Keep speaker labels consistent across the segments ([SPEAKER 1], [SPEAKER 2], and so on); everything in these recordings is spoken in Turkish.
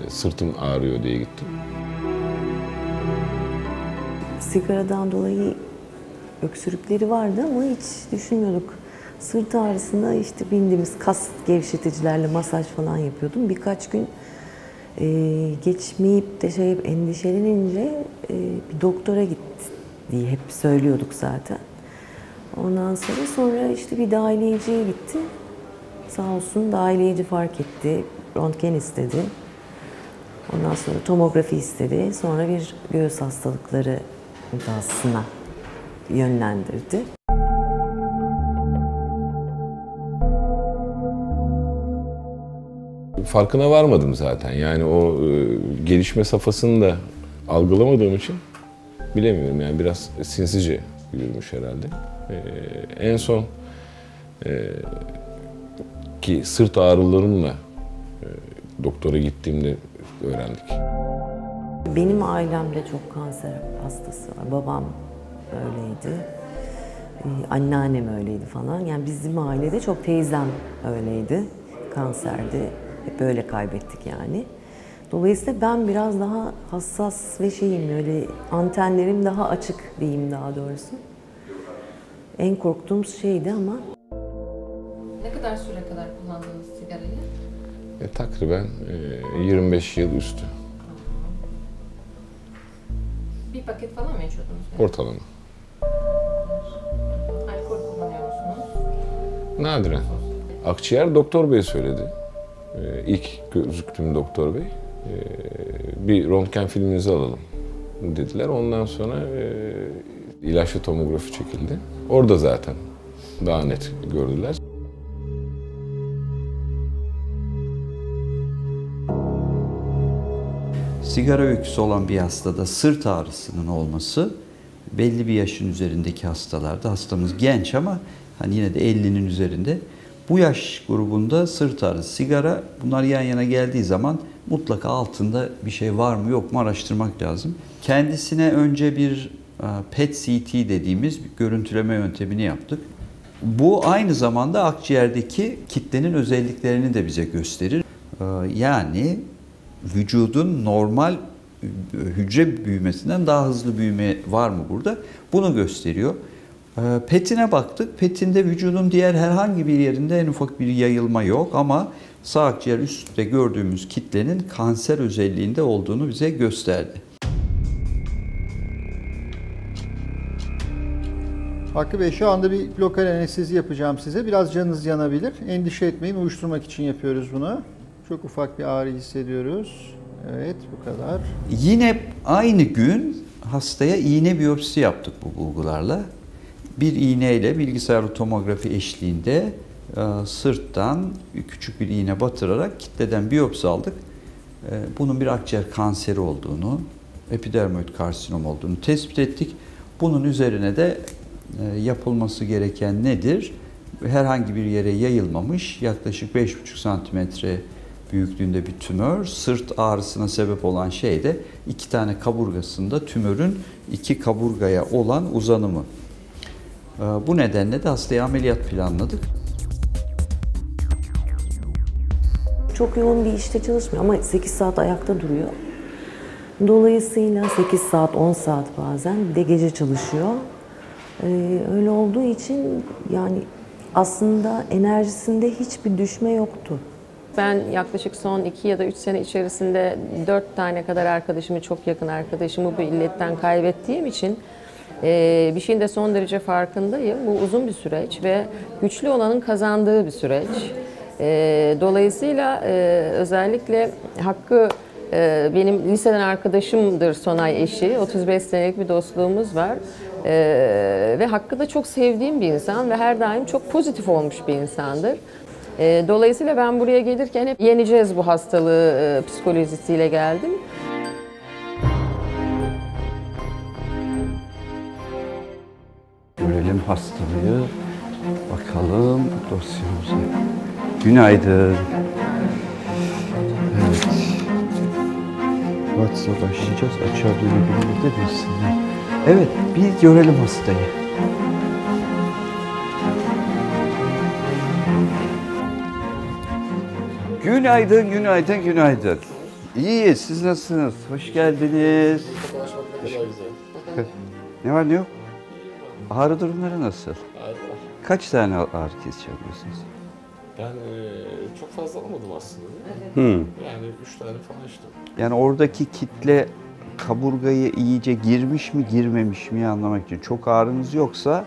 [SPEAKER 1] sırtım ağrıyor diye gittim.
[SPEAKER 2] Sigaradan dolayı öksürükleri vardı ama hiç düşünmüyorduk. Sırt ağrısında işte bildiğimiz kas gevşeticilerle masaj falan yapıyordum. Birkaç gün geçmeyip de endişelenince bir doktora git diye hep söylüyorduk zaten. Ondan sonra işte bir dahiliyeciye gitti. Sağ olsun dahiliyeci fark etti. Röntgen istedi. Ondan sonra tomografi istedi. Sonra bir göğüs hastalıkları odasına yönlendirdi.
[SPEAKER 1] Farkına varmadım zaten. Yani o gelişme safhasını da algılamadığım için bilemiyorum. Yani biraz sinsice yürümüş herhalde. En son ki sırt ağrılarımla doktora gittiğimde öğrendik.
[SPEAKER 2] Benim ailemde çok kanser hastası var. Babam öyleydi. Anneannem öyleydi falan. Yani bizim ailede çok teyzem öyleydi. Kanserdi. Hep böyle kaybettik yani. Dolayısıyla ben biraz daha hassas ve öyle antenlerim daha açık diyeyim daha doğrusu. En korktuğum şeydi ama.
[SPEAKER 3] Ne kadar süre kadar kullandınız sigarayı?
[SPEAKER 1] Takriben 25 yıl üstü.
[SPEAKER 3] Bir paket falan mı içiyordunuz?
[SPEAKER 1] Ortalama.
[SPEAKER 3] Alkol kullanıyor musunuz?
[SPEAKER 1] Nadiren. Akciğer doktor bey söyledi. İlk gözüktüğüm doktor bey. Bir röntgen filminizi alalım dediler. Ondan sonra ilaçlı tomografi çekildi. Orada zaten daha net gördüler.
[SPEAKER 4] Sigara öyküsü olan bir hastada sırt ağrısının olması belli bir yaşın üzerindeki hastalarda, hastamız genç ama hani yine de 50'nin üzerinde, bu yaş grubunda sırt ağrısı, sigara, bunlar yan yana geldiği zaman mutlaka altında bir şey var mı yok mu araştırmak lazım. Kendisine önce bir PET-CT dediğimiz bir görüntüleme yöntemini yaptık. Bu aynı zamanda akciğerdeki kitlenin özelliklerini de bize gösterir. Yani vücudun normal hücre büyümesinden daha hızlı büyüme var mı burada? Bunu gösteriyor. PET'ine baktık. PET'inde vücudun diğer herhangi bir yerinde en ufak bir yayılma yok ama sağ akciğer üstte gördüğümüz kitlenin kanser özelliğinde olduğunu bize gösterdi.
[SPEAKER 5] Hakkı Bey, şu anda bir lokal anestezi yapacağım size. Biraz canınız yanabilir. Endişe etmeyin, uyuşturmak için yapıyoruz bunu. Çok ufak bir ağrı hissediyoruz. Evet, bu kadar.
[SPEAKER 4] Yine aynı gün hastaya iğne biyopsisi yaptık bu bulgularla. Bir iğneyle bilgisayarlı tomografi eşliğinde sırttan küçük bir iğne batırarak kitleden biyopsi aldık. Bunun bir akciğer kanseri olduğunu, epidermoid karsinom olduğunu tespit ettik. Bunun üzerine de yapılması gereken nedir? Herhangi bir yere yayılmamış, yaklaşık 5,5 santimetre büyüklüğünde bir tümör. Sırt ağrısına sebep olan şey de 2 tane kaburgasında tümörün 2 kaburgaya olan uzanımı. Bu nedenle de hastaya ameliyat planladık.
[SPEAKER 2] Çok yoğun bir işte çalışmıyor ama 8 saat ayakta duruyor. Dolayısıyla 8 saat, 10 saat bazen, bir de gece çalışıyor. Öyle olduğu için yani aslında enerjisinde hiçbir düşme yoktu.
[SPEAKER 6] Ben yaklaşık son 2 ya da 3 sene içerisinde 4 tane kadar arkadaşımı, çok yakın arkadaşımı bu illetten kaybettiğim için bir şeyin de son derece farkındayım. Bu uzun bir süreç ve güçlü olanın kazandığı bir süreç. Dolayısıyla özellikle Hakkı benim liseden arkadaşımdır, Sonay eşi. 35 senelik bir dostluğumuz var. Ve Hakkı da çok sevdiğim bir insan ve her daim çok pozitif olmuş bir insandır. Dolayısıyla ben buraya gelirken hep yeneceğiz bu hastalığı psikolojisiyle geldim.
[SPEAKER 4] Görelim hastalığı, bakalım dosyamıza. Günaydın. Evet. WhatsApp'a başlayacağız. Açığa dönebiliriz de bilsinler. Evet, bir görelim hastayı. Günaydın, günaydın, günaydın. İyi, siz nasılsınız? Hoş geldiniz. Ne var ne yok? Ağrı durumları nasıl? Kaç tane ağrı kesici yapıyorsunuz?
[SPEAKER 1] Ben çok fazla almadım aslında. Yani 3 tane falan içtim.
[SPEAKER 4] Yani oradaki kitle kaburgayı iyice girmiş mi girmemiş mi anlamak için. Çok ağrınız yoksa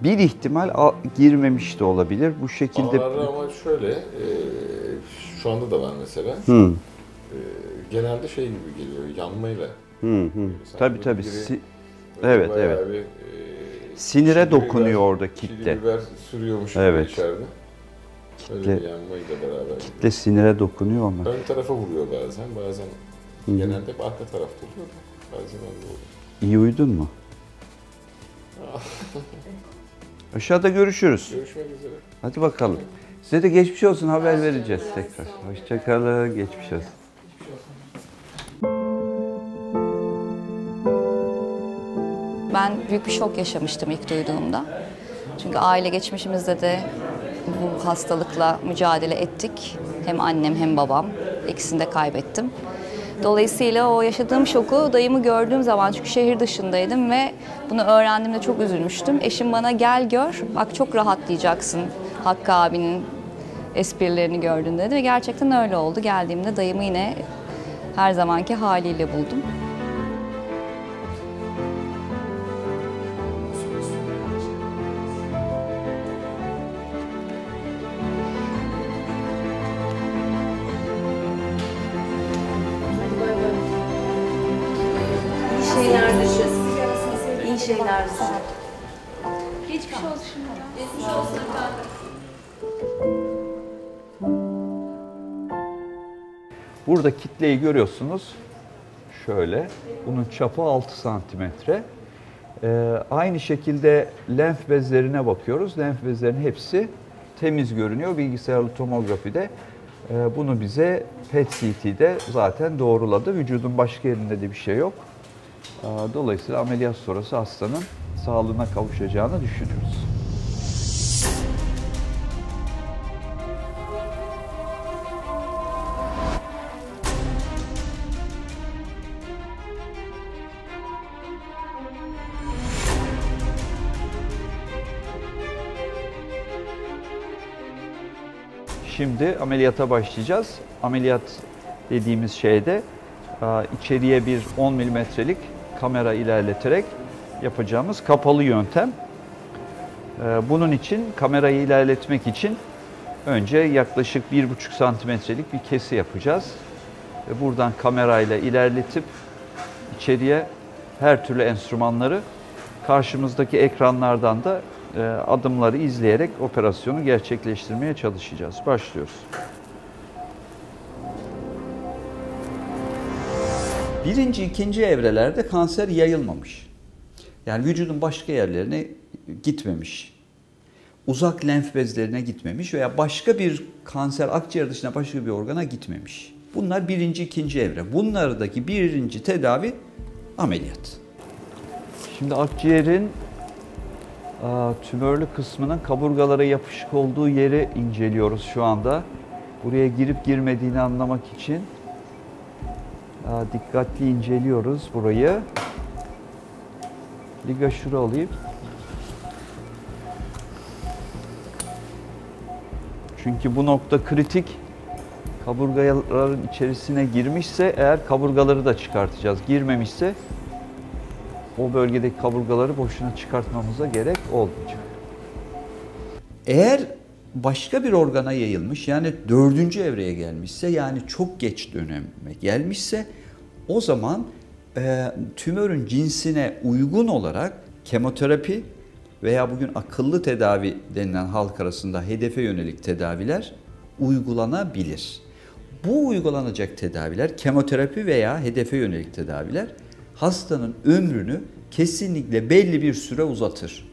[SPEAKER 4] bir ihtimal girmemiş de olabilir. Bu şekilde...
[SPEAKER 1] Ağrı ama şöyle, şu anda da var mesela. Genelde şey gibi geliyor, yanmayla.
[SPEAKER 4] Tabii. Evet.
[SPEAKER 1] Bir,
[SPEAKER 4] sinire dokunuyor orada kitle.
[SPEAKER 1] Çili biber sürüyormuş içeride. Öyle bir yanmayla beraber.
[SPEAKER 4] Kitle sinire dokunuyor ama.
[SPEAKER 1] Ön tarafa vuruyor bazen genelde hep arka tarafta oluyor da bazen önde oluyor.
[SPEAKER 4] İyi uyudun mu? Aşağıda görüşürüz.
[SPEAKER 1] Görüşmek üzere.
[SPEAKER 4] Hadi bakalım. Size de geçmiş olsun, haber vereceğiz tekrar. Hoşça kalın, geçmiş olsun.
[SPEAKER 7] Ben büyük bir şok yaşamıştım ilk duyduğumda. Çünkü aile geçmişimizde de bu hastalıkla mücadele ettik. Hem annem hem babam. İkisini de kaybettim. Dolayısıyla o yaşadığım şoku dayımı gördüğüm zaman, çünkü şehir dışındaydım ve bunu öğrendiğimde çok üzülmüştüm. Eşim bana gel gör, bak çok rahatlayacaksın Hakkı abinin esprilerini gördüğünde dedi ve gerçekten öyle oldu. Geldiğimde dayımı yine her zamanki haliyle buldum.
[SPEAKER 2] İyi şeyler düşün. İyi şeyler düşün.
[SPEAKER 3] Geçmiş olsun şimdiden. Geçmiş olsun efendim.
[SPEAKER 4] Burada kitleyi görüyorsunuz. Şöyle. Bunun çapı 6 santimetre. Aynı şekilde lenf bezlerine bakıyoruz. Lenf bezlerinin hepsi temiz görünüyor. Bilgisayarlı tomografide bunu bize PET-CT'de zaten doğruladı. Vücudun başka yerinde de bir şey yok. Dolayısıyla ameliyat sonrası hastanın sağlığına kavuşacağını düşünüyoruz. Şimdi ameliyata başlayacağız. Ameliyat dediğimiz şeyde içeriye bir 10 milimetrelik kamera ilerleterek yapacağımız kapalı yöntem. Bunun için kamerayı ilerletmek için önce yaklaşık 1,5 santimetrelik bir kesi yapacağız. Buradan kamerayla ilerletip içeriye her türlü enstrümanları karşımızdaki ekranlardan da adımları izleyerek operasyonu gerçekleştirmeye çalışacağız. Başlıyoruz. Birinci, ikinci evrelerde kanser yayılmamış. Yani vücudun başka yerlerine gitmemiş. Uzak lenf bezlerine gitmemiş veya başka bir kanser akciğer dışında başka bir organa gitmemiş. Bunlar birinci, ikinci evre. Bunlardaki birinci tedavi ameliyat. Şimdi akciğerin tümörlü kısmının kaburgalara yapışık olduğu yeri inceliyoruz şu anda. Buraya girip girmediğini anlamak için dikkatli inceliyoruz burayı. Ligaşuru alayım. Çünkü bu nokta kritik. Kaburgaların içerisine girmişse eğer kaburgaları da çıkartacağız. Girmemişse o bölgedeki kaburgaları boşuna çıkartmamıza gerek olmayacak. Eğer başka bir organa yayılmış, yani 4. evreye gelmişse, yani çok geç döneme gelmişse, o zaman tümörün cinsine uygun olarak kemoterapi veya bugün akıllı tedavi denilen halk arasında hedefe yönelik tedaviler uygulanabilir. Bu uygulanacak tedaviler, kemoterapi veya hedefe yönelik tedaviler, hastanın ömrünü kesinlikle belli bir süre uzatır.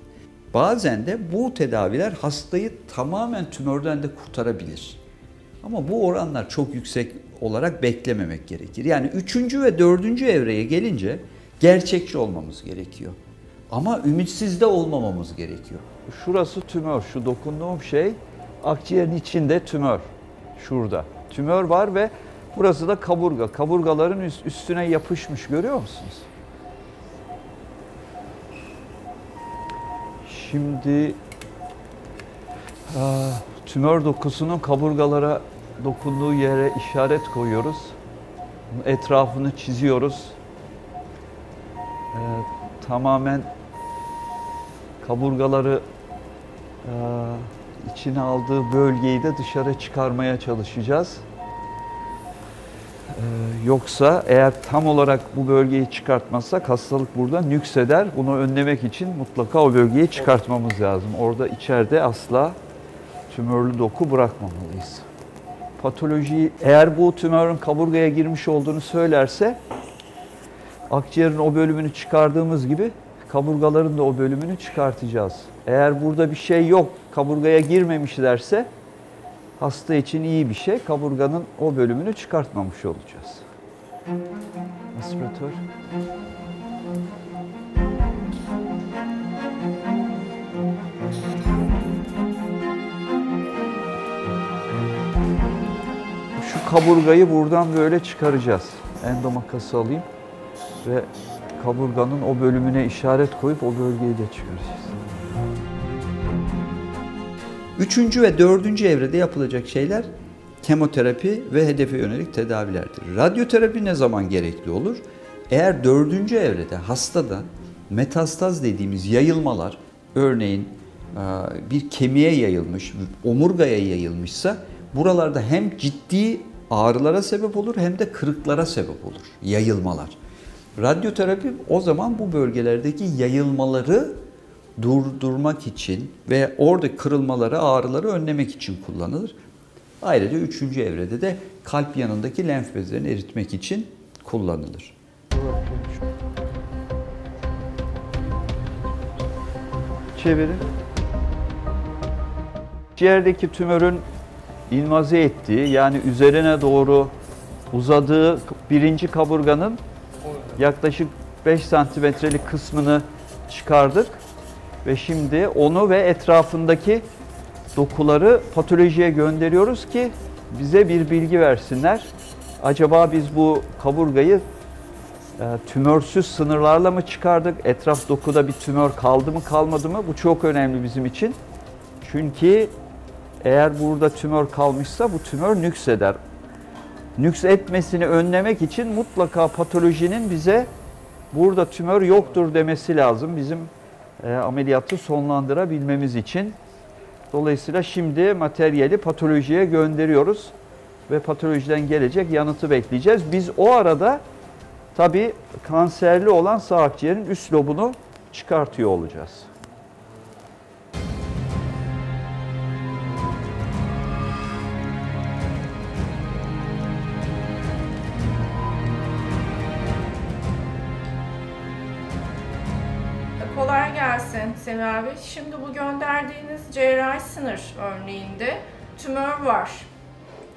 [SPEAKER 4] Bazen de bu tedaviler hastayı tamamen tümörden de kurtarabilir. Ama bu oranlar çok yüksek olarak beklememek gerekir. Yani 3. ve 4. evreye gelince gerçekçi olmamız gerekiyor. Ama ümitsiz de olmamamız gerekiyor. Şurası tümör, şu dokunduğum şey akciğerin içinde tümör. Şurada. Tümör var ve Burası da kaburga. Kaburgaların üstüne yapışmış, görüyor musunuz? Şimdi tümör dokusunun kaburgalara dokunduğu yere işaret koyuyoruz. Etrafını çiziyoruz. Tamamen kaburgaları içine aldığı bölgeyi de dışarı çıkarmaya çalışacağız. Yoksa eğer tam olarak bu bölgeyi çıkartmazsak hastalık burada nükseder. Bunu önlemek için mutlaka o bölgeyi çıkartmamız lazım. Orada içeride asla tümörlü doku bırakmamalıyız. Patolojiyi, eğer bu tümörün kaburgaya girmiş olduğunu söylerse akciğerin o bölümünü çıkardığımız gibi kaburgaların da o bölümünü çıkartacağız. Eğer burada bir şey yok, kaburgaya girmemiş derse hasta için iyi bir şey. Kaburganın o bölümünü çıkartmamış olacağız. Aspiratör. Şu kaburgayı buradan böyle çıkaracağız. Endomakası alayım ve kaburganın o bölümüne işaret koyup o bölgeyi de çıkaracağız. Üçüncü ve dördüncü evrede yapılacak şeyler kemoterapi ve hedefe yönelik tedavilerdir. Radyoterapi ne zaman gerekli olur? Eğer dördüncü evrede hastada metastaz dediğimiz yayılmalar, örneğin bir kemiğe yayılmış, omurgaya yayılmışsa buralarda hem ciddi ağrılara sebep olur hem de kırıklara sebep olur yayılmalar. Radyoterapi o zaman bu bölgelerdeki yayılmaları durdurmak için ve orada kırılmaları, ağrıları önlemek için kullanılır. Ayrıca üçüncü evrede de kalp yanındaki lenf bezlerini eritmek için kullanılır. Çevirin. Ciğerdeki tümörün invaze ettiği, yani üzerine doğru uzadığı birinci kaburganın yaklaşık 5 santimetrelik kısmını çıkardık. Ve şimdi onu ve etrafındaki dokuları patolojiye gönderiyoruz ki bize bir bilgi versinler. Acaba biz bu kaburgayı tümörsüz sınırlarla mı çıkardık? Etraf dokuda bir tümör kaldı mı kalmadı mı? Bu çok önemli bizim için. Çünkü eğer burada tümör kalmışsa bu tümör nükseder. Nüks etmesini önlemek için mutlaka patolojinin bize burada tümör yoktur demesi lazım. Bizim ameliyatı sonlandırabilmemiz için. Dolayısıyla şimdi materyali patolojiye gönderiyoruz ve patolojiden gelecek yanıtı bekleyeceğiz. Biz o arada tabii kanserli olan sağ akciğerin üst lobunu çıkartıyor olacağız.
[SPEAKER 3] Kolay gelsin Semih abi. Şimdi bu gönderdiğiniz cerrahi sınır örneğinde tümör var.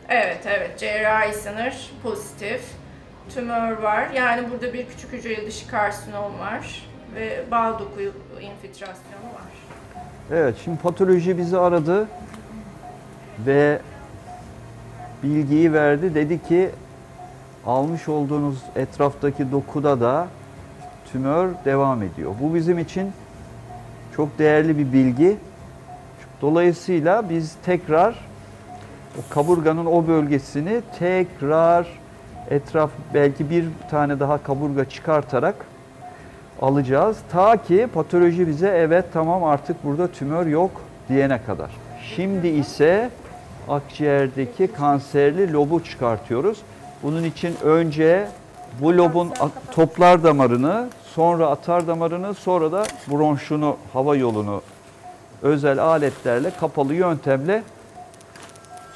[SPEAKER 3] Evet, cerrahi sınır pozitif. Tümör var. Yani burada bir küçük hücreli dışı karsinom var ve bağ doku infiltrasyonu var.
[SPEAKER 4] Evet, şimdi patoloji bizi aradı ve bilgiyi verdi. Dedi ki almış olduğunuz etraftaki dokuda da tümör devam ediyor. Bu bizim için çok değerli bir bilgi. Dolayısıyla biz tekrar o kaburganın o bölgesini tekrar belki bir tane daha kaburga çıkartarak alacağız. Ta ki patoloji bize evet tamam artık burada tümör yok diyene kadar. Şimdi ise akciğerdeki kanserli lobu çıkartıyoruz. Bunun için önce bu lobun toplar damarını, sonra atar damarını, sonra da bronşunu, hava yolunu özel aletlerle, kapalı yöntemle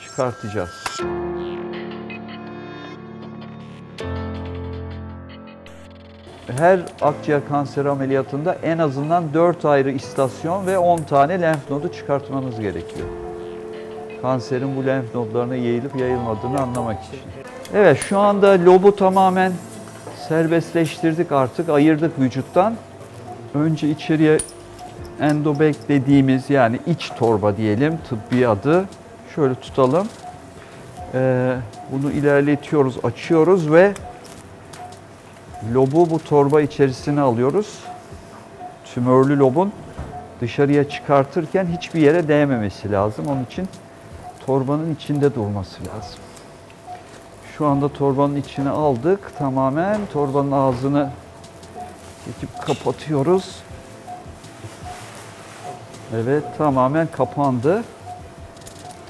[SPEAKER 4] çıkartacağız. Her akciğer kanseri ameliyatında en azından 4 ayrı istasyon ve 10 tane lenf nodu çıkartmanız gerekiyor. Kanserin bu lenf nodlarına yayılıp yayılmadığını anlamak için. Evet, şu anda lobu tamamen serbestleştirdik artık, ayırdık vücuttan. Önce içeriye endobag dediğimiz, yani iç torba diyelim, tıbbi adı. Şöyle tutalım. Bunu ilerletiyoruz, açıyoruz ve lobu bu torba içerisine alıyoruz. Tümörlü lobun dışarıya çıkartırken hiçbir yere değmemesi lazım. Onun için torbanın içinde durması lazım. Şu anda torbanın içine aldık. Tamamen torbanın ağzını çekip kapatıyoruz. Evet, tamamen kapandı.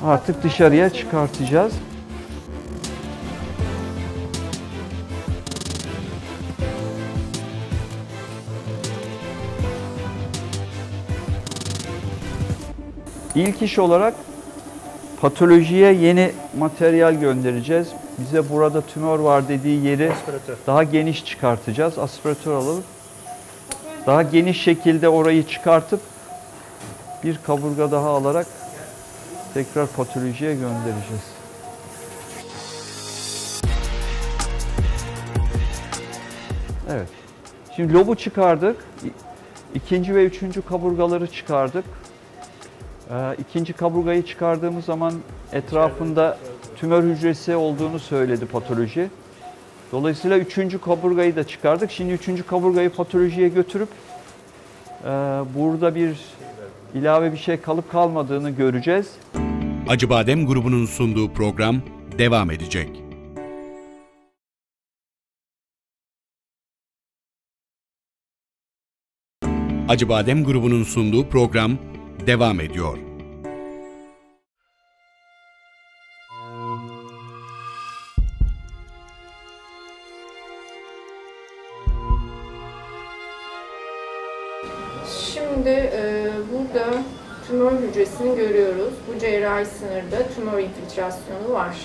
[SPEAKER 4] Artık dışarıya çıkartacağız. İlk iş olarak patolojiye yeni materyal göndereceğiz. Bize burada tümör var dediği yeri daha geniş çıkartacağız. Aspiratör alalım. Daha geniş şekilde orayı çıkartıp bir kaburga daha alarak tekrar patolojiye göndereceğiz. Evet. Şimdi lobu çıkardık. İkinci ve üçüncü kaburgaları çıkardık. İkinci kaburgayı çıkardığımız zaman etrafında tümör hücresi olduğunu söyledi patoloji. Dolayısıyla üçüncü kaburgayı da çıkardık. Şimdi üçüncü kaburgayı patolojiye götürüp burada bir ilave bir şey kalıp kalmadığını göreceğiz.
[SPEAKER 8] Acıbadem grubunun sunduğu program devam edecek. Acıbadem grubunun sunduğu program devam ediyor.
[SPEAKER 3] Şimdi burada tümör hücresini görüyoruz. Bu cerrahi sınırda tümör infiltrasyonu var.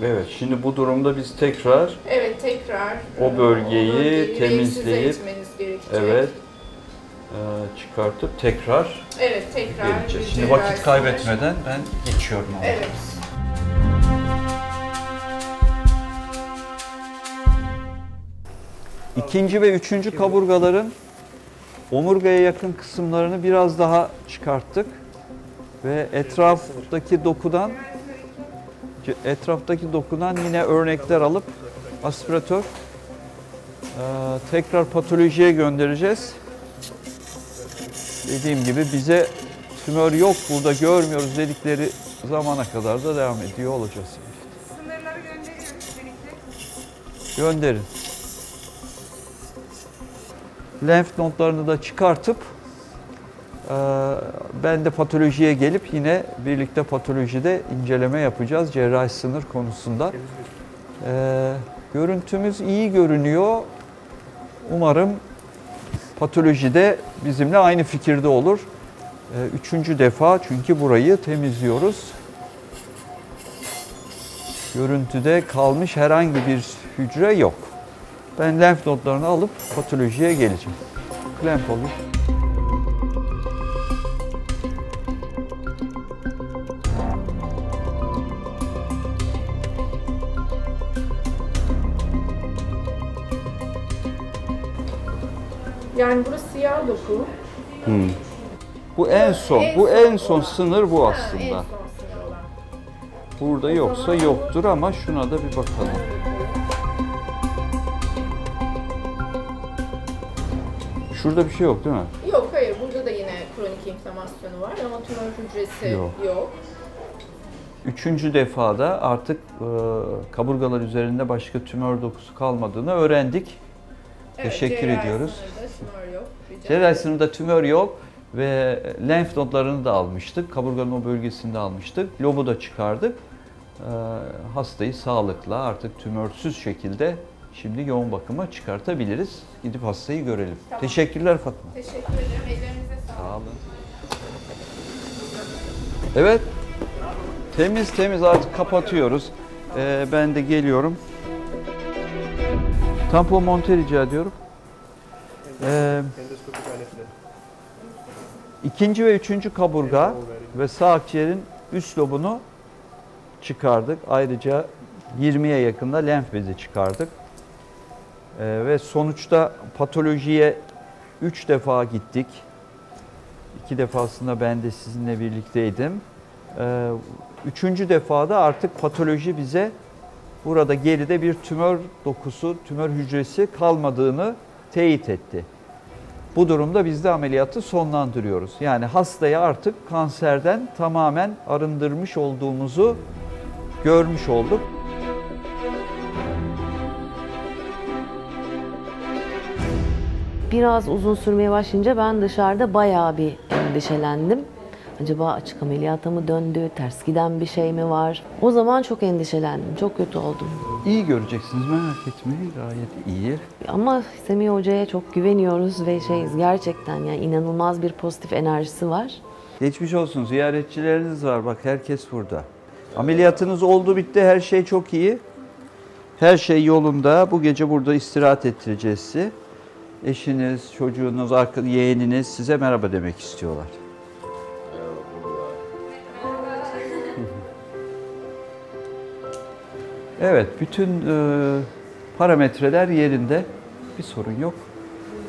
[SPEAKER 4] Evet, şimdi bu durumda biz tekrar o bölgeyi temizleyip evet çıkartıp tekrar geleceğiz. Şimdi vakit kaybetmeden ben geçiyorum.
[SPEAKER 3] Evet.
[SPEAKER 4] İkinci ve üçüncü kaburgaların omurgaya yakın kısımlarını biraz daha çıkarttık ve etraftaki dokudan yine örnekler alıp aspiratör tekrar patolojiye göndereceğiz. Dediğim gibi bize tümör yok burada görmüyoruz dedikleri zamana kadar da devam ediyor olacağız.
[SPEAKER 3] Sınırları gönderiyoruz birlikte.
[SPEAKER 4] Gönderin. Lenf nodlarını da çıkartıp ben de patolojiye gelip yine birlikte patolojide inceleme yapacağız cerrahi sınır konusunda. Görüntümüz iyi görünüyor. Umarım patolojide bizimle aynı fikirde olur. Üçüncü defa çünkü burayı temizliyoruz. Görüntüde kalmış herhangi bir hücre yok. Ben lenf nodlarını alıp patolojiye geleceğim. Klemp olur.
[SPEAKER 3] Yani burası siyah doku.
[SPEAKER 4] Bu en son sınır bu aslında.
[SPEAKER 3] En son sınır olan.
[SPEAKER 4] Burada yoksa yoktur ama şuna da bir bakalım. Şurada bir şey yok değil mi?
[SPEAKER 3] Yok, hayır. Burada da yine kronik inflamasyonu var ama tümör hücresi yok.
[SPEAKER 4] Üçüncü defada artık kaburgalar üzerinde başka tümör dokusu kalmadığını öğrendik.
[SPEAKER 3] Evet,
[SPEAKER 4] Teşekkür ediyoruz.
[SPEAKER 3] Tümör yok.
[SPEAKER 4] Cerrahi sınırda tümör yok ve lenf nodlarını da almıştık. Kaburganın o bölgesinde almıştık. Lobu da çıkardık. Hastayı sağlıkla artık tümörsüz şekilde şimdi yoğun bakıma çıkartabiliriz. Gidip hastayı görelim. Tamam. Teşekkürler Fatma.
[SPEAKER 3] Teşekkür ederim. Ellerinize sağlık.
[SPEAKER 4] Sağ olun. Evet. Temiz artık kapatıyoruz. Ben de geliyorum. Tampon monte rica ediyorum. İkinci ve üçüncü kaburga ve sağ akciğerin üst lobunu çıkardık. Ayrıca 20'ye yakında lenf bezi çıkardık. Ve sonuçta patolojiye 3 defa gittik. 2 defasında ben de sizinle birlikteydim. 3. defada artık patoloji bize burada geride bir tümör dokusu, tümör hücresi kalmadığını teyit etti. Bu durumda biz de ameliyatı sonlandırıyoruz. Yani hastayı artık kanserden tamamen arındırmış olduğumuzu görmüş olduk.
[SPEAKER 2] Biraz uzun sürmeye başlayınca ben dışarıda bayağı bir endişelendim. Acaba açık ameliyata mı döndü, ters giden bir şey mi var? O zaman çok endişelendim, çok kötü oldum.
[SPEAKER 4] İyi göreceksiniz, merak etmeyin, gayet iyi.
[SPEAKER 2] Ama Semih Hoca'ya çok güveniyoruz ve gerçekten yani inanılmaz bir pozitif enerjisi var.
[SPEAKER 4] Geçmiş olsun, ziyaretçileriniz var, bak herkes burada. Ameliyatınız oldu, bitti, her şey çok iyi. Her şey yolunda, bu gece burada istirahat ettireceğiz sizi. Eşiniz, çocuğunuz, yeğeniniz size merhaba demek istiyorlar. Evet, bütün parametreler yerinde. Bir sorun yok.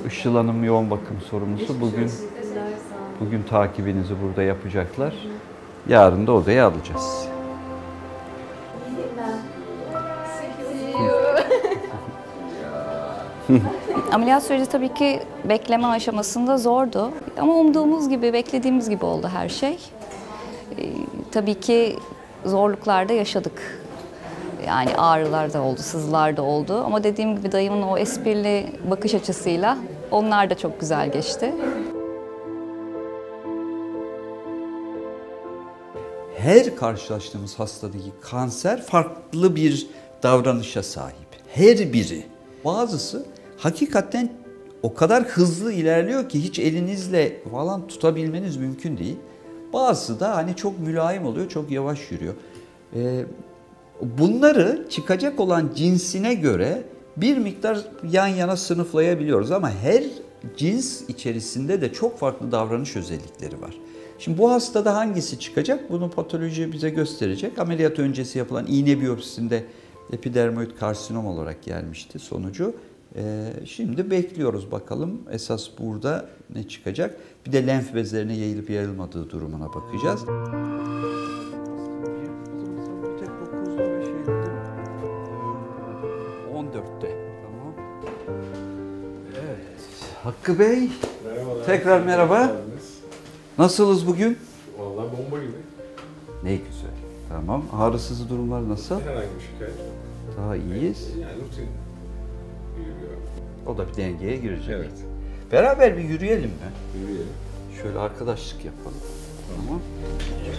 [SPEAKER 4] Işıl Hanım yoğun bakım sorumlusu. Bugün takibinizi burada yapacaklar. Yarın da odaya alacağız.
[SPEAKER 7] Ameliyat süreci tabii ki bekleme aşamasında zordu. Ama umduğumuz gibi, beklediğimiz gibi oldu her şey. Tabii ki zorluklar da yaşadık. Yani ağrılar da oldu, sızılar da oldu. Ama dediğim gibi dayımın o esprili bakış açısıyla onlar da çok güzel geçti.
[SPEAKER 4] Her karşılaştığımız hastadaki kanser farklı bir davranışa sahip. Her biri. Bazısı hakikaten o kadar hızlı ilerliyor ki hiç elinizle falan tutabilmeniz mümkün değil. Bazısı da hani çok mülayim oluyor, çok yavaş yürüyor. Bunları çıkacak olan cinsine göre bir miktar yan yana sınıflayabiliyoruz ama her cins içerisinde de çok farklı davranış özellikleri var. Şimdi bu hastada hangisi çıkacak? Bunu patoloji bize gösterecek. Ameliyat öncesi yapılan iğne biyopsisinde epidermoid karsinom olarak gelmişti sonucu. Şimdi bekliyoruz bakalım esas burada ne çıkacak. Bir de lenf bezlerine yayılıp yayılmadığı durumuna bakacağız. 14'te. Tamam. Evet. Hakkı Bey.
[SPEAKER 1] Merhabalar.
[SPEAKER 4] Tekrar merhaba. Nasılsınız bugün?
[SPEAKER 1] Vallahi bomba gibi.
[SPEAKER 4] Ne güzel. Tamam. Ağrısız durumlar nasıl?
[SPEAKER 1] Herhangi bir şikayet yok.
[SPEAKER 4] Daha iyiyiz.
[SPEAKER 1] Yani rutin yürüyor.
[SPEAKER 4] O da bir dengeye girecek.
[SPEAKER 1] Evet.
[SPEAKER 4] Beraber bir yürüyelim mi?
[SPEAKER 1] Yürüyelim.
[SPEAKER 4] Şöyle arkadaşlık yapalım. Tamam. Evet.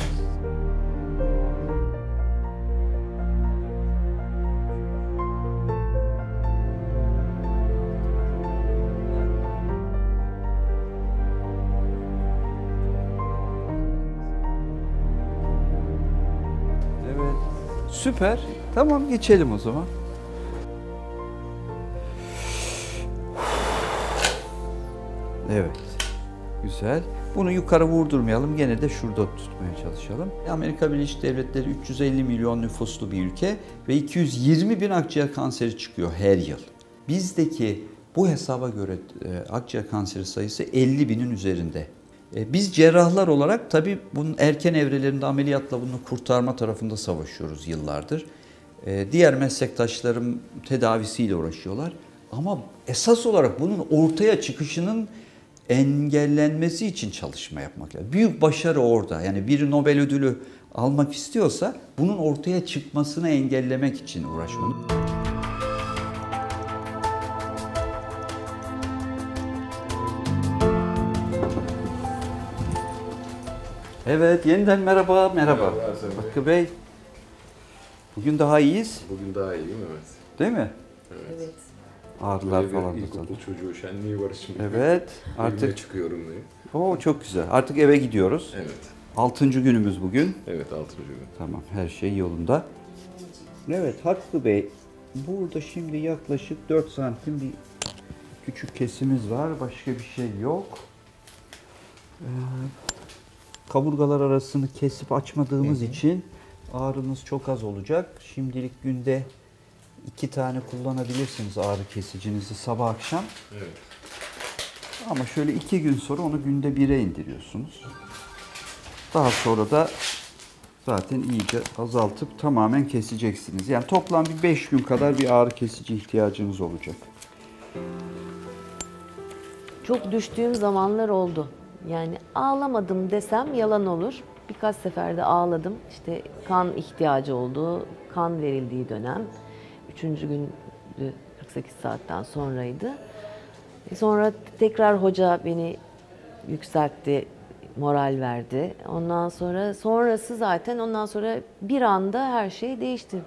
[SPEAKER 4] Süper. Tamam, geçelim o zaman. Evet. Güzel. Bunu yukarı vurdurmayalım. Gene de şurada tutmaya çalışalım. Amerika Birleşik Devletleri 350 milyon nüfuslu bir ülke ve 220 bin akciğer kanseri çıkıyor her yıl. Bizdeki bu hesaba göre akciğer kanseri sayısı 50 binin üzerinde. Biz cerrahlar olarak tabii bunun erken evrelerinde ameliyatla bunu kurtarma tarafında savaşıyoruz yıllardır. Diğer meslektaşlarım tedavisiyle uğraşıyorlar. Ama esas olarak bunun ortaya çıkışının engellenmesi için çalışma yapmak lazım. Büyük başarı orada. Yani biri Nobel ödülü almak istiyorsa bunun ortaya çıkmasını engellemek için uğraşmalı. Evet, yeniden merhaba. Merhaba. Hakkı Bey. Bugün daha iyiyiz.
[SPEAKER 1] Bugün daha iyiyim, evet.
[SPEAKER 4] Değil mi?
[SPEAKER 1] Evet.
[SPEAKER 4] Ağrılar
[SPEAKER 1] Böyle
[SPEAKER 4] falan
[SPEAKER 1] bir
[SPEAKER 4] da
[SPEAKER 1] ilkokul çocuğu şenliği var şimdi.
[SPEAKER 4] Evet.
[SPEAKER 1] Artık
[SPEAKER 4] Artık
[SPEAKER 1] çıkıyorum diye.
[SPEAKER 4] çok güzel. Artık eve gidiyoruz.
[SPEAKER 1] Evet.
[SPEAKER 4] 6. günümüz bugün.
[SPEAKER 1] Evet, 6. gün.
[SPEAKER 4] Tamam, her şey yolunda. Evet, Hakkı Bey. Burada şimdi yaklaşık 4 santim bir küçük kesimiz var. Başka bir şey yok. Kaburgalar arasını kesip açmadığımız için ağrınız çok az olacak. Şimdilik günde 2 tane kullanabilirsiniz ağrı kesicinizi sabah akşam.
[SPEAKER 1] Evet.
[SPEAKER 4] Ama şöyle 2 gün sonra onu günde 1'e indiriyorsunuz. Daha sonra da zaten iyice azaltıp tamamen keseceksiniz. Yani toplam bir 5 gün kadar bir ağrı kesici ihtiyacınız olacak.
[SPEAKER 2] Çok düştüğüm zamanlar oldu. Yani ağlamadım desem yalan olur. Birkaç seferde ağladım. İşte kan ihtiyacı oldu. Kan verildiği dönem. 3. gün 48 saatten sonraydı. Sonra tekrar hoca beni yükseltti, moral verdi. Ondan sonra bir anda her şey değişti.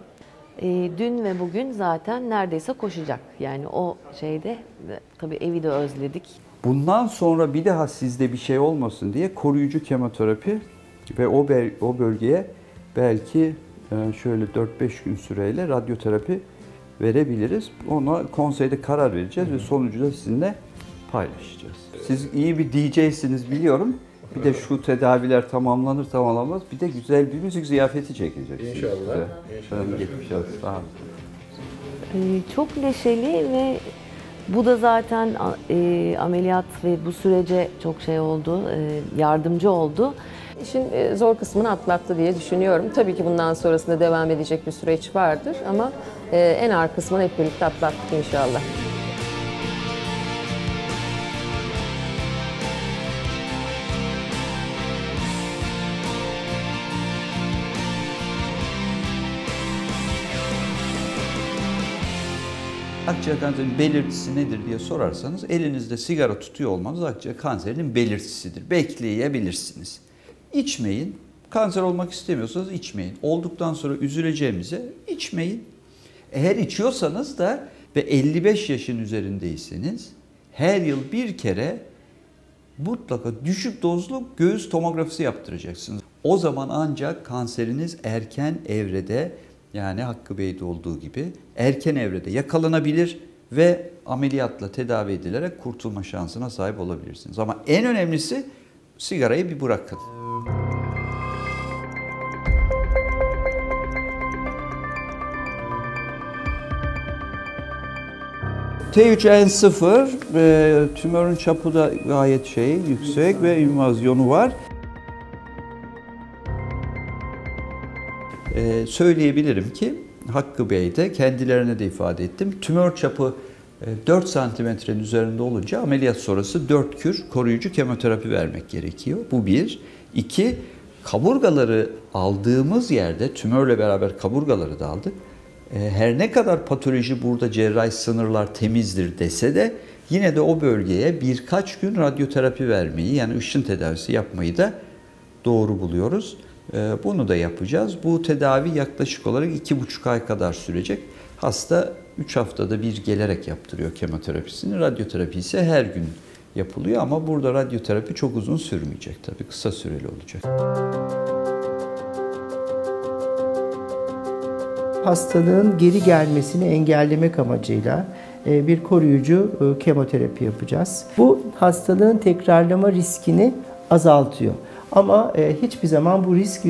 [SPEAKER 2] Dün ve bugün zaten neredeyse koşacak. Yani o şeyde tabii evi de özledik.
[SPEAKER 4] Bundan sonra bir daha sizde bir şey olmasın diye koruyucu kemoterapi ve o bölgeye belki şöyle 4-5 gün süreyle radyoterapi verebiliriz. Ona konseyde karar vereceğiz ve sonucu da sizinle paylaşacağız. Siz iyi bir DJ'siniz biliyorum. Bir de şu tedaviler tamamlanır tamamlanmaz bir de güzel bir müzik ziyafeti çekeceksiniz.
[SPEAKER 1] İnşallah.
[SPEAKER 4] İnşallah. Geçmiş olsun. Sağ olun.
[SPEAKER 2] Çok neşeli ve bu da zaten ameliyat ve bu sürece çok şey oldu, yardımcı oldu.
[SPEAKER 6] İşin zor kısmını atlattı diye düşünüyorum. Tabii ki bundan sonrasında devam edecek bir süreç vardır ama en ağır kısmını hep birlikte atlattık inşallah.
[SPEAKER 4] Akciğer kanserinin belirtisi nedir diye sorarsanız elinizde sigara tutuyor olmanız akciğer kanserinin belirtisidir. Bekleyebilirsiniz. İçmeyin. Kanser olmak istemiyorsanız içmeyin. Olduktan sonra üzüleceğimize içmeyin. Eğer içiyorsanız da ve 55 yaşın üzerindeyseniz her yıl bir kere mutlaka düşük dozlu göğüs tomografisi yaptıracaksınız. O zaman ancak kanseriniz erken evrede, yani Hakkı Bey'de olduğu gibi erken evrede yakalanabilir ve ameliyatla tedavi edilerek kurtulma şansına sahip olabilirsiniz. Ama en önemlisi sigarayı bir bırakın. T3N0, tümörün çapı da gayet yüksek ve invazyonu var. Söyleyebilirim ki Hakkı Bey'de kendilerine de ifade ettim. Tümör çapı 4 santimetrenin üzerinde olunca ameliyat sonrası 4 kür koruyucu kemoterapi vermek gerekiyor. Bu bir. 2. Kaburgaları aldığımız yerde tümörle beraber kaburgaları da aldık. Her ne kadar patoloji burada cerrahi sınırlar temizdir dese de yine de o bölgeye birkaç gün radyoterapi vermeyi, yani ışın tedavisi yapmayı da doğru buluyoruz. Bunu da yapacağız. Bu tedavi yaklaşık olarak 2,5 ay kadar sürecek. Hasta 3 haftada bir gelerek yaptırıyor kemoterapisini. Radyoterapi ise her gün yapılıyor ama burada radyoterapi çok uzun sürmeyecek tabii. Kısa süreli olacak.
[SPEAKER 9] Hastalığın geri gelmesini engellemek amacıyla bir koruyucu kemoterapi yapacağız. Bu hastalığın tekrarlama riskini azaltıyor. Ama hiçbir zaman bu risk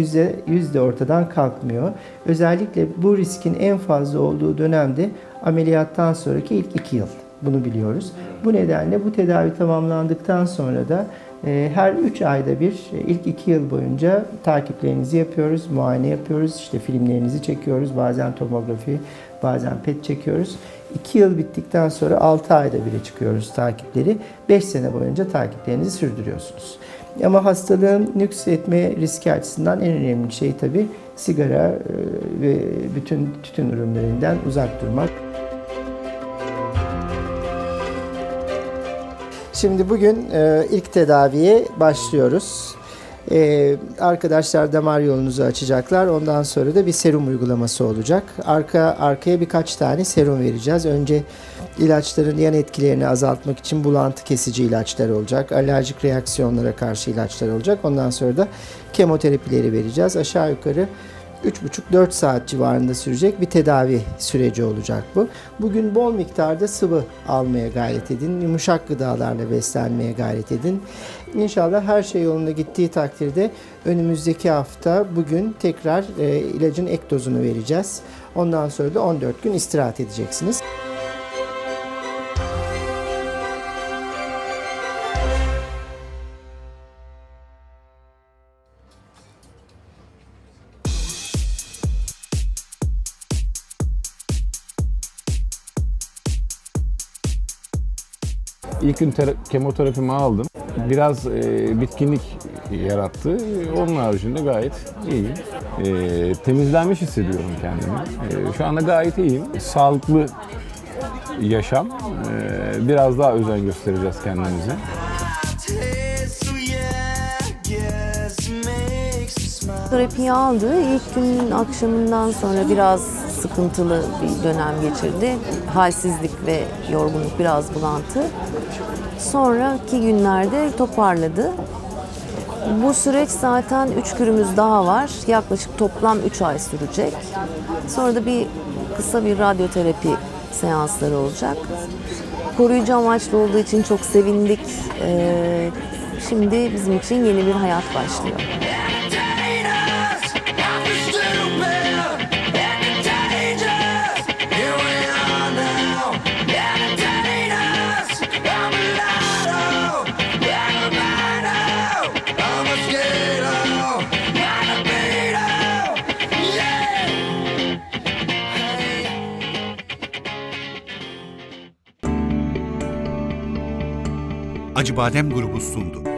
[SPEAKER 9] yüzde ortadan kalkmıyor. Özellikle bu riskin en fazla olduğu dönemde ameliyattan sonraki ilk 2 yıl. Bunu biliyoruz. Bu nedenle bu tedavi tamamlandıktan sonra da her 3 ayda bir ilk 2 yıl boyunca takiplerinizi yapıyoruz, muayene yapıyoruz, işte filmlerinizi çekiyoruz, bazen tomografi, bazen PET çekiyoruz. 2 yıl bittikten sonra 6 ayda bire çıkıyoruz takipleri. 5 sene boyunca takiplerinizi sürdürüyorsunuz. Ama hastalığın nüks etme riski açısından en önemli şey tabii sigara ve bütün tütün ürünlerinden uzak durmak. Şimdi bugün ilk tedaviye başlıyoruz. Arkadaşlar damar yolunuzu açacaklar. Ondan sonra da bir serum uygulaması olacak. Arkaya birkaç tane serum vereceğiz. Önce ilaçların yan etkilerini azaltmak için bulantı kesici ilaçlar olacak. Alerjik reaksiyonlara karşı ilaçlar olacak. Ondan sonra da kemoterapileri vereceğiz. Aşağı yukarı 3,5-4 saat civarında sürecek bir tedavi süreci olacak bu. Bugün bol miktarda sıvı almaya gayret edin. Yumuşak gıdalarla beslenmeye gayret edin. İnşallah her şey yolunda gittiği takdirde önümüzdeki hafta bugün tekrar ilacın ek dozunu vereceğiz. Ondan sonra da 14 gün istirahat edeceksiniz.
[SPEAKER 1] İlk gün kemoterapimi aldım. Biraz bitkinlik yarattı. Onun haricinde gayet iyiyim. Temizlenmiş hissediyorum kendimi. Şu anda gayet iyiyim. Sağlıklı yaşam. Biraz daha özen göstereceğiz kendimize.
[SPEAKER 2] Terapiyi aldı. İlk günün akşamından sonra biraz sıkıntılı bir dönem geçirdi. Halsizlik ve yorgunluk, biraz bulantı. Sonraki günlerde toparladı. Bu süreç zaten 3 günümüz daha var. Yaklaşık toplam 3 ay sürecek. Sonra da kısa bir radyoterapi seansları olacak. Koruyucu amaçlı olduğu için çok sevindik. Şimdi bizim için yeni bir hayat başlıyor.
[SPEAKER 8] Acıbadem Grubu sundu.